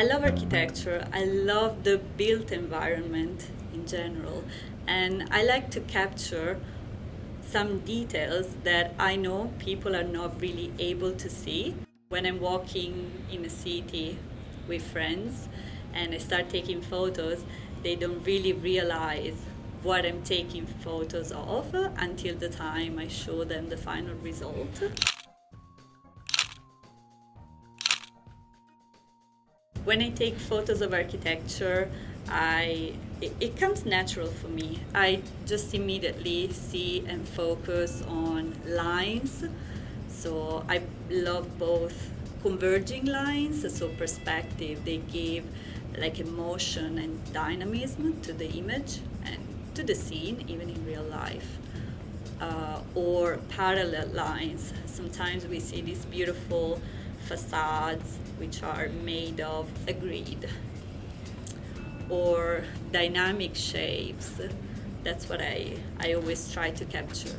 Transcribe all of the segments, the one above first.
I love architecture. I love the built environment in general. And I like to capture some details that I know people are not really able to see. When I'm walking in a city with friends and I start taking photos, they don't really realize what I'm taking photos of until the time I show them the final result. When I take photos of architecture, it comes natural for me. I just immediately see and focus on lines. So I love both converging lines, so perspective. They give like emotion and dynamism to the image and to the scene, even in real life. Or parallel lines. Sometimes we see these beautiful facades which are made of a grid, or dynamic shapes. That's what I always try to capture.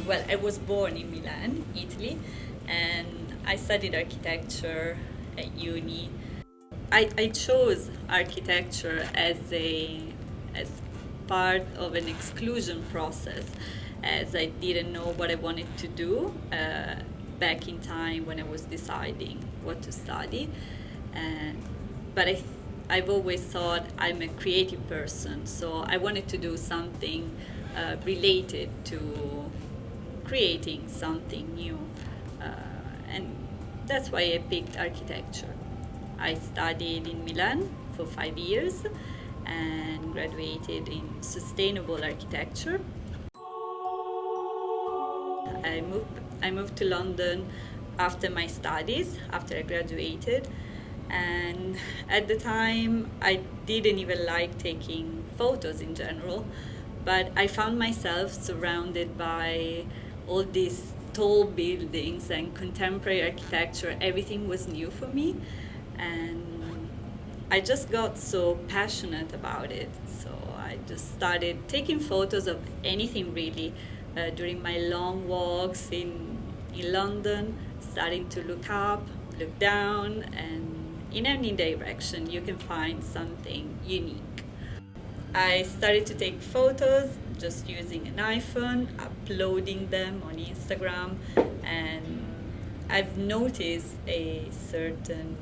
Well, I was born in Milan, Italy, and I studied architecture at uni. I chose architecture as part of an exclusion process, as I didn't know what I wanted to do back in time when I was deciding what to study. And but I've always thought I'm a creative person, so I wanted to do something related to creating something new, and that's why I picked architecture. I studied in Milan for 5 years and graduated in sustainable architecture. I moved to London after my studies, after I graduated, and at the time I didn't even like taking photos in general, but I found myself surrounded by all these tall buildings and contemporary architecture. Everything was new for me, and I just got so passionate about it. So I just started taking photos of anything really during my long walks in London, starting to look up, look down, and in any direction you can find something unique. I started to take photos just using an iPhone, uploading them on Instagram, and I've noticed a certain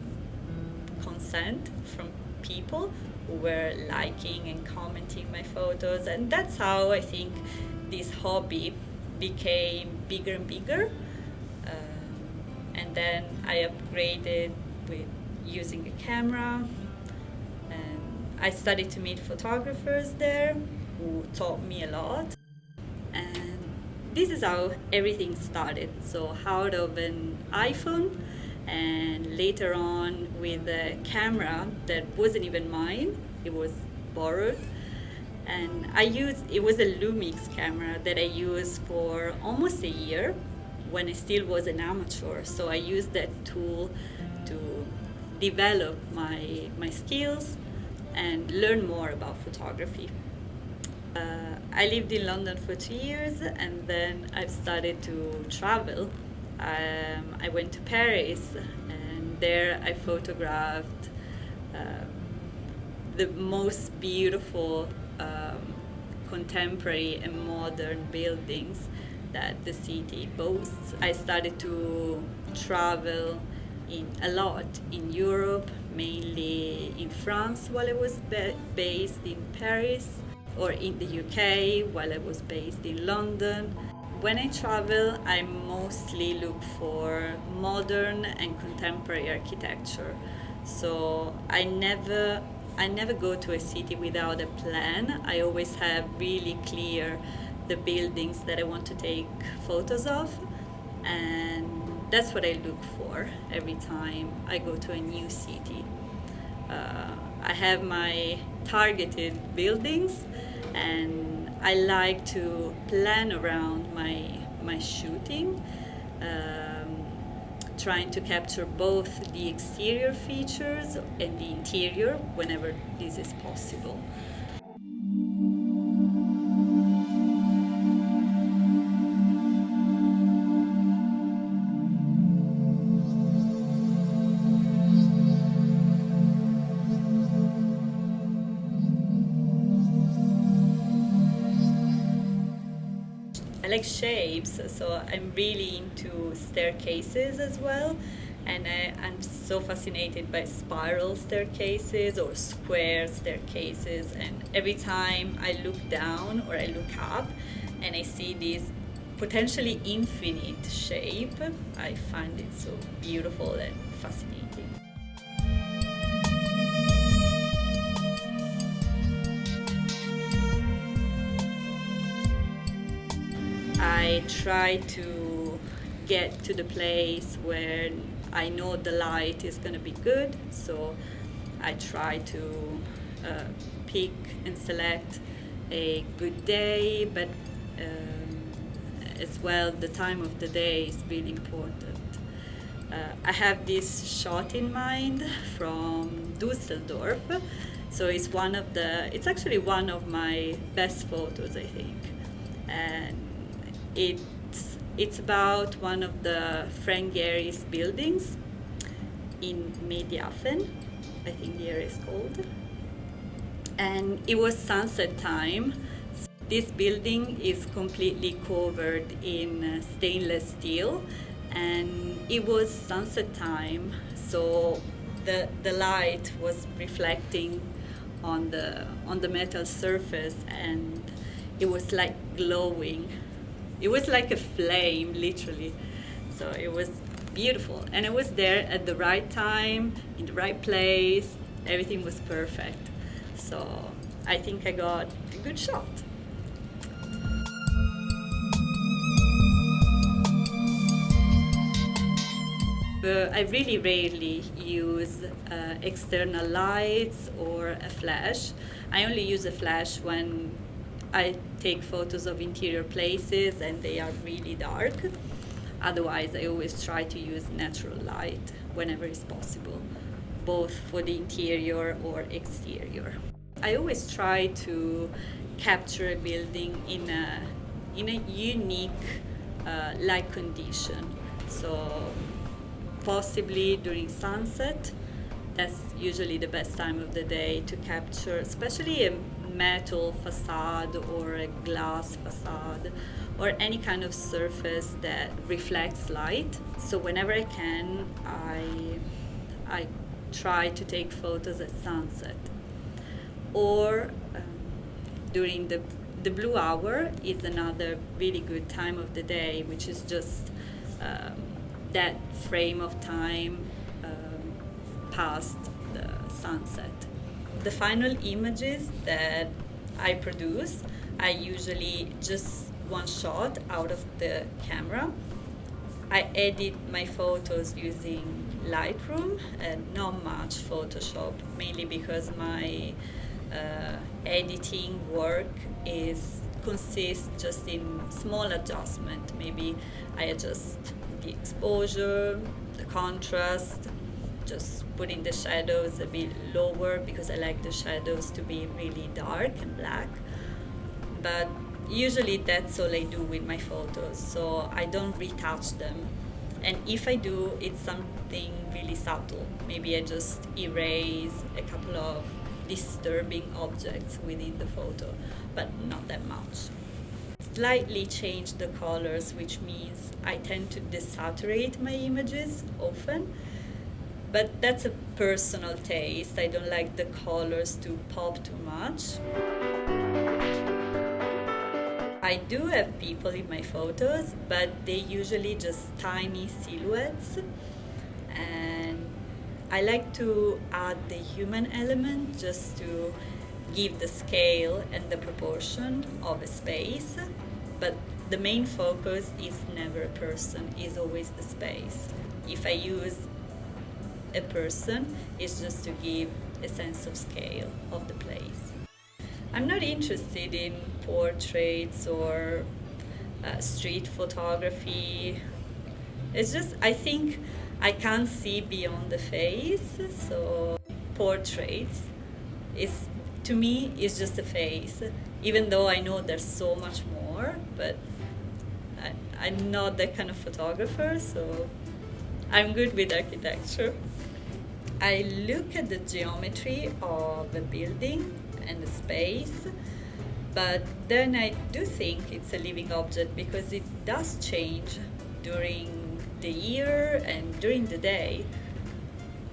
consent from people who were liking and commenting my photos, and that's how I think this hobby became bigger and bigger. And then I upgraded with using a camera, and I started to meet photographers there who taught me a lot. And this is how everything started. So out of an iPhone, and later on with a camera that wasn't even mine, it was borrowed. And it was a Lumix camera that I used for almost a year when I still was an amateur. So I used that tool to develop my skills and learn more about photography. I lived in London for 2 years, and then I've started to travel. I went to Paris, and there I photographed the most beautiful contemporary and modern buildings that the city boasts. I started to travel a lot in Europe, mainly in France while I was based in Paris, or in the UK while I was based in London. When I travel, I mostly look for modern and contemporary architecture. So I never go to a city without a plan. I always have really clear the buildings that I want to take photos of, and that's what I look for every time I go to a new city. I have my targeted buildings, and I like to plan around my my shooting, trying to capture both the exterior features and the interior whenever this is possible. I like shapes, so I'm really into staircases as well, and I'm so fascinated by spiral staircases or square staircases, and every time I look down or I look up and I see this potentially infinite shape, I find it so beautiful and fascinating. I try to get to the place where I know the light is going to be good, so I try to pick and select a good day, but as well the time of the day is really important. I have this shot in mind from Düsseldorf, so it's actually one of my best photos, I think, and it's about one of the Frank Gehry's buildings in Mediafen, I think the area is called, and it was sunset time. This building is completely covered in stainless steel, and it was sunset time, so the light was reflecting on the metal surface, and it was like glowing. It was like a flame, literally. So it was beautiful, and I was there at the right time, in the right place. Everything was perfect. So I think I got a good shot. I really rarely use external lights or a flash. I only use a flash when I take photos of interior places and they are really dark. Otherwise, I always try to use natural light whenever it's possible, both for the interior or exterior. I always try to capture a building in a unique light condition. So possibly during sunset, that's usually the best time of the day to capture, especially a metal facade or a glass facade or any kind of surface that reflects light. So whenever I can, I try to take photos at sunset. Or during the blue hour is another really good time of the day, which is just that frame of time past the sunset. The final images that I produce, I usually just one shot out of the camera. I edit my photos using Lightroom and not much Photoshop, mainly because my editing work consists just in small adjustment. Maybe I adjust the exposure, the contrast, just putting the shadows a bit lower because I like the shadows to be really dark and black. But usually that's all I do with my photos, so I don't retouch them. And if I do, it's something really subtle. Maybe I just erase a couple of disturbing objects within the photo, but not that much. Slightly change the colors, which means I tend to desaturate my images often, but that's a personal taste. I don't like the colors to pop too much. I do have people in my photos, but they usually just tiny silhouettes, and I like to add the human element just to give the scale and the proportion of a space, but the main focus is never a person, is always the space. If I use a person, it's just to give a sense of scale of the place. I'm not interested in portraits or street photography. It's just, I think I can't see beyond the face, so portraits is, to me, is just a face, even though I know there's so much more, but I'm not that kind of photographer, so I'm good with architecture. I look at the geometry of a building and the space, but then I do think it's a living object because it does change during the year and during the day.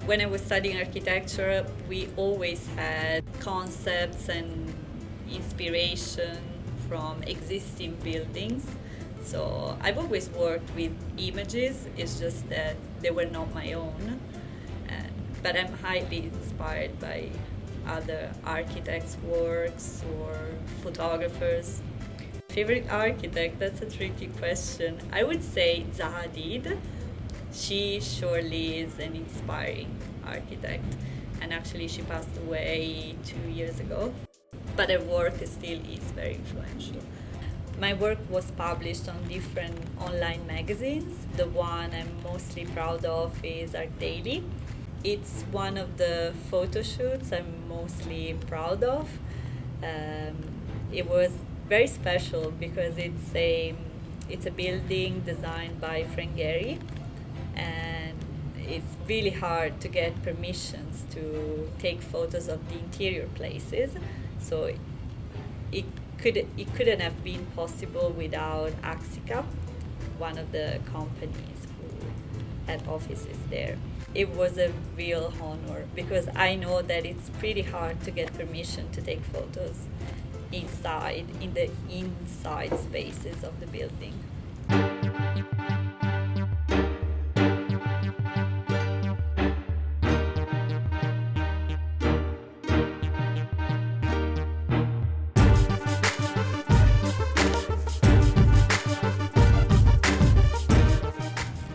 When I was studying architecture, we always had concepts and inspiration from existing buildings. So I've always worked with images, it's just that they were not my own. But I'm highly inspired by other architects' works or photographers. Favorite architect? That's a tricky question. I would say Zaha Hadid. She surely is an inspiring architect, and actually she passed away 2 years ago. But her work still is very influential. My work was published on different online magazines. The one I'm mostly proud of is Art Daily. It's one of the photo shoots I'm mostly proud of. It was very special because it's a building designed by Frank Gehry, and it's really hard to get permissions to take photos of the interior places. So it couldn't have been possible without Axica, one of the companies who had offices there. It was a real honor because I know that it's pretty hard to get permission to take photos in the inside spaces of the building.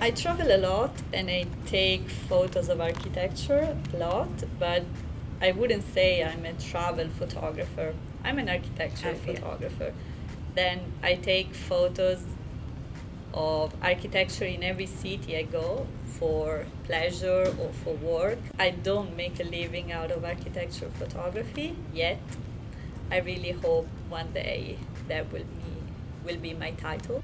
I travel a lot and I take photos of architecture a lot, but I wouldn't say I'm a travel photographer. I'm an architectural photographer. Then I take photos of architecture in every city I go for pleasure or for work. I don't make a living out of architectural photography yet. I really hope one day that will be my title.